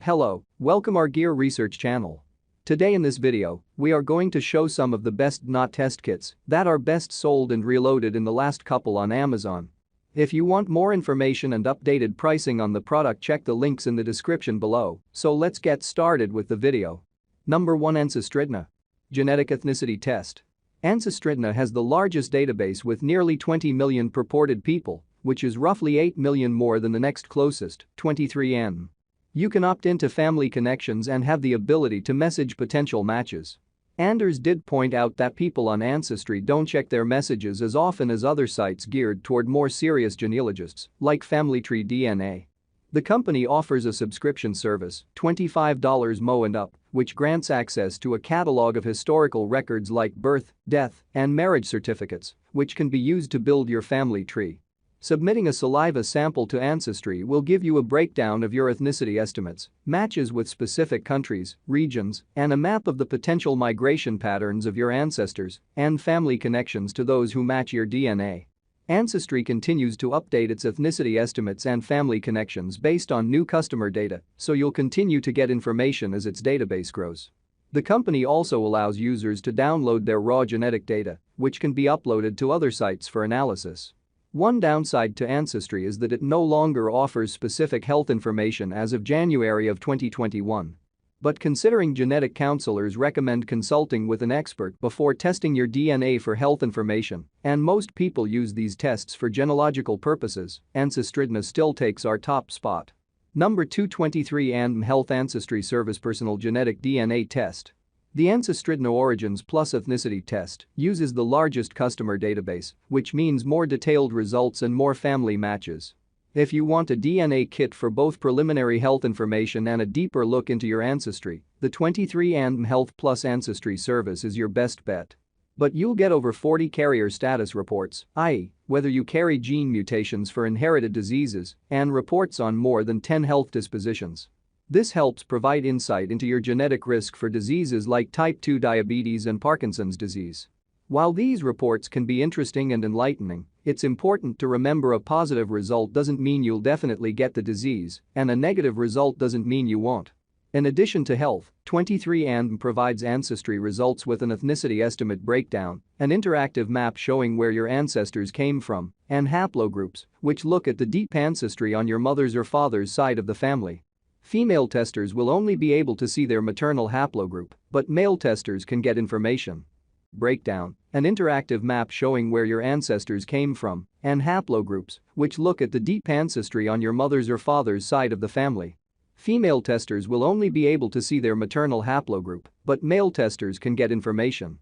Hello, welcome our Gear Research channel. Today in this video, we are going to show some of the best not test kits that are best sold and reloaded in the last couple on Amazon. If you want more information and updated pricing on the product, check the links in the description below. So let's get started with the video. Number 1, AncestryDNA. Genetic ethnicity test. AncestryDNA has the largest database with nearly 20 million purported people, which is roughly 8 million more than the next closest, 23andMe. You can opt into family connections and have the ability to message potential matches. Anders did point out that people on Ancestry don't check their messages as often as other sites geared toward more serious genealogists, like FamilyTreeDNA. The company offers a subscription service, $25 Mo and up, which grants access to a catalog of historical records like birth, death, and marriage certificates, which can be used to build your family tree. Submitting a saliva sample to Ancestry will give you a breakdown of your ethnicity estimates, matches with specific countries, regions, and a map of the potential migration patterns of your ancestors and family connections to those who match your DNA. Ancestry continues to update its ethnicity estimates and family connections based on new customer data, so you'll continue to get information as its database grows. The company also allows users to download their raw genetic data, which can be uploaded to other sites for analysis. One downside to Ancestry is that it no longer offers specific health information as of January of 2021. But considering genetic counselors recommend consulting with an expert before testing your DNA for health information, and most people use these tests for genealogical purposes, AncestryDNA still takes our top spot. Number 2, 23andMe Health Ancestry ServicePersonal Genetic DNA Test. The AncestryDNA Origins Plus Ethnicity Test uses the largest customer database, which means more detailed results and more family matches. If you want a DNA kit for both preliminary health information and a deeper look into your ancestry, the 23andMe Health Plus Ancestry service is your best bet. But you'll get over 40 carrier status reports, i.e., whether you carry gene mutations for inherited diseases, and reports on more than 10 health dispositions. This helps provide insight into your genetic risk for diseases like type 2 diabetes and Parkinson's disease. While these reports can be interesting and enlightening, it's important to remember a positive result doesn't mean you'll definitely get the disease, and a negative result doesn't mean you won't. In addition to health, 23andMe provides ancestry results with an ethnicity estimate breakdown, an interactive map showing where your ancestors came from, and haplogroups, which look at the deep ancestry on your mother's or father's side of the family. Female testers will only be able to see their maternal haplogroup, but male testers can get information. Breakdown, an interactive map showing where your ancestors came from, and haplogroups, which look at the deep ancestry on your mother's or father's side of the family. Female testers will only be able to see their maternal haplogroup, but male testers can get information.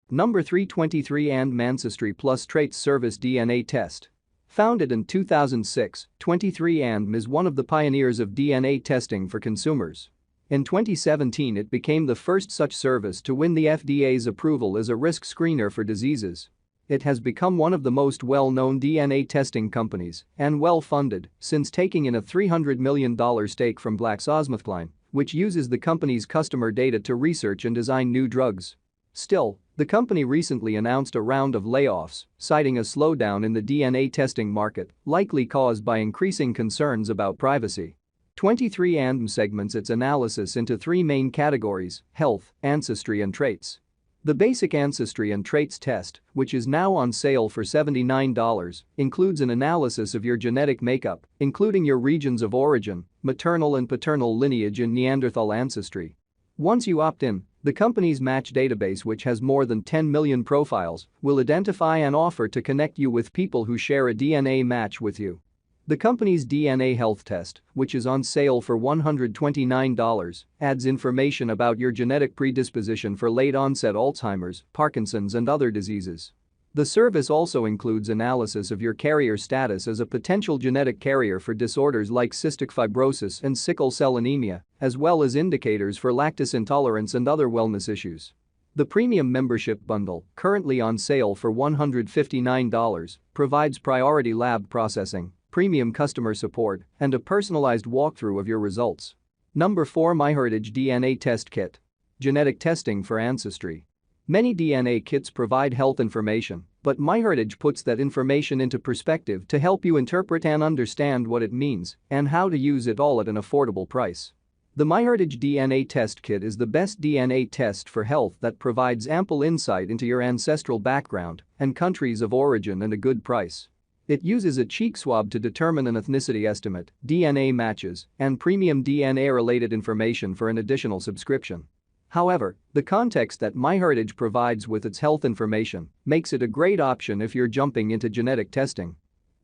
Number 3, 23andMe Ancestry Plus Traits Service DNA Test. Founded in 2006, 23andMe is one of the pioneers of DNA testing for consumers. In 2017, it became the first such service to win the FDA's approval as a risk screener for diseases. It has become one of the most well-known DNA testing companies and well-funded since taking in a $300 million stake from GlaxoSmithKline, which uses the company's customer data to research and design new drugs. Still, the company recently announced a round of layoffs, citing a slowdown in the DNA testing market, likely caused by increasing concerns about privacy. 23andMe segments its analysis into three main categories: health, ancestry, and traits. The basic ancestry and traits test, which is now on sale for $79, includes an analysis of your genetic makeup, including your regions of origin, maternal and paternal lineage, and Neanderthal ancestry. Once you opt in, the company's match database, which has more than 10 million profiles, will identify and offer to connect you with people who share a DNA match with you. The company's DNA health test, which is on sale for $129, adds information about your genetic predisposition for late-onset Alzheimer's, Parkinson's, and other diseases. The service also includes analysis of your carrier status as a potential genetic carrier for disorders like cystic fibrosis and sickle cell anemia, as well as indicators for lactose intolerance and other wellness issues. The premium membership bundle, currently on sale for $159, provides priority lab processing, premium customer support, and a personalized walkthrough of your results. Number 4, MyHeritage DNA Test Kit. Genetic testing for ancestry. Many DNA kits provide health information, but MyHeritage puts that information into perspective to help you interpret and understand what it means and how to use it all at an affordable price. The MyHeritage DNA test kit is the best DNA test for health that provides ample insight into your ancestral background and countries of origin and a good price. It uses a cheek swab to determine an ethnicity estimate, DNA matches, and premium DNA-related information for an additional subscription. However, the context that MyHeritage provides with its health information makes it a great option if you're jumping into genetic testing.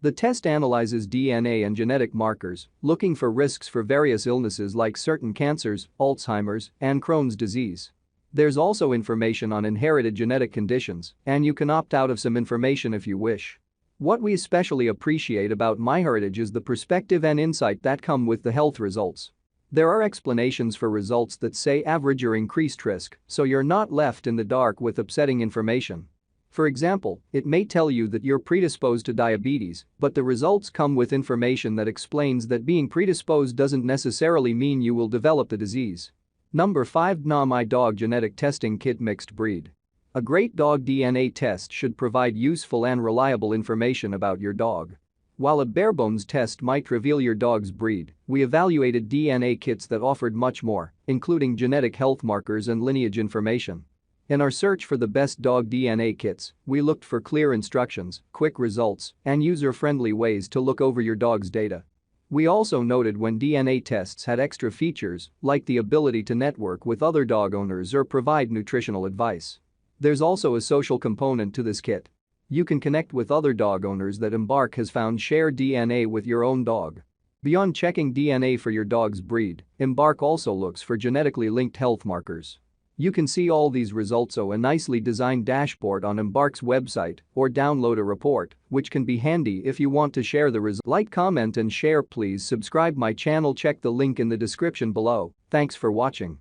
The test analyzes DNA and genetic markers, looking for risks for various illnesses like certain cancers, Alzheimer's, and Crohn's disease. There's also information on inherited genetic conditions, and you can opt out of some information if you wish. What we especially appreciate about MyHeritage is the perspective and insight that come with the health results. There are explanations for results that say average or increased risk, so you're not left in the dark with upsetting information. For example, it may tell you that you're predisposed to diabetes, but the results come with information that explains that being predisposed doesn't necessarily mean you will develop the disease. Number 5. My Dog Genetic Testing Kit Mixed Breed. A great dog DNA test should provide useful and reliable information about your dog. While a barebones test might reveal your dog's breed, we evaluated DNA kits that offered much more, including genetic health markers and lineage information. In our search for the best dog DNA kits, we looked for clear instructions, quick results, and user-friendly ways to look over your dog's data. We also noted when DNA tests had extra features, like the ability to network with other dog owners or provide nutritional advice. There's also a social component to this kit. You can connect with other dog owners that Embark has found share DNA with your own dog. Beyond checking DNA for your dog's breed, Embark also looks for genetically linked health markers. You can see all these results on a nicely designed dashboard on Embark's website or download a report, which can be handy if you want to share the results. Like, comment and share. Please subscribe my channel. Check the link in the description below. Thanks for watching.